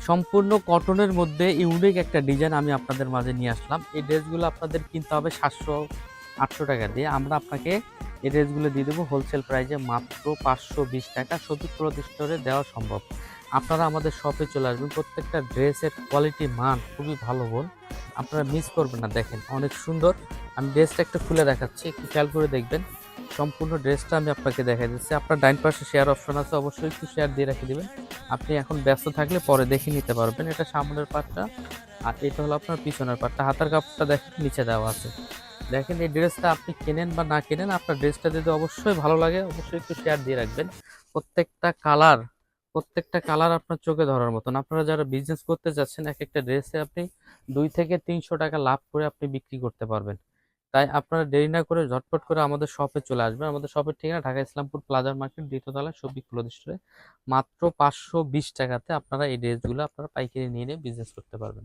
সম্পূর্ণ কটনের মধ্যে ইউনিক একটা ডিজাইন আমি আপনাদের মাঝে নিয়ে আসলাম। এই ড্রেসগুলো আপনাদের কিনতে হবে 700-800 টাকা দিয়ে। আমরা আপনাকে এই ড্রেসগুলো দিয়ে দেবো হোলসেল প্রাইসে মাত্র 520 টাকা। সবই ক্লথ স্টোরে দেওয়া সম্ভব। আপনারা আমাদের শপে চলে আসবেন। প্রত্যেকটা ড্রেসের কোয়ালিটি মান খুবই ভালো বোন, আপনারা মিস করবেন না। দেখেন অনেক সুন্দর। আমি ড্রেসটা একটু খুলে দেখাচ্ছি, একটু খেয়াল করে দেখবেন। সম্পূর্ণ ড্রেসটা আমি আপনাকে দেখাই দিচ্ছি। আপনার ডাইন পাশে শেয়ার অপশন আছে, অবশ্যই একটু শেয়ার দিয়ে রেখে দিবেন। আপনি এখন ব্যস্ত থাকলে পরে দেখে নিতে পারবেন। এটা সামনের পার্টটা, আর এটা হলো আপনার পিছনের পার্টটা। হাতার কাপড়টা দেখেন নিচে দেওয়া আছে। দেখেন এই ড্রেসটা আপনি কেনেন বা না কেনেন, আপনার ড্রেসটা যদি অবশ্যই ভালো লাগে অবশ্যই একটু শেয়ার দিয়ে রাখবেন। প্রত্যেকটা কালার প্রত্যেকটা কালার আপনার চোখে ধরার মতন। আপনারা যারা বিজনেস করতে যাচ্ছেন, এক একটা ড্রেসে আপনি 200 থেকে 300 টাকা লাভ করে আপনি বিক্রি করতে পারবেন। তাই আপনারা দেরি না করে ঝটপট করে আমাদের শপে চলে আসবেন। আমাদের শপের ঠিকানা ঢাকা ইসলামপুর প্লাজা মার্কেট, দ্বিতীয় তলায়, সবজি ক্লথ স্টোরে। মাত্র 520 টাকাতে আপনারা এই ড্রেসগুলো আপনারা পাইকারি নিয়ে বিজনেস করতে পারবেন।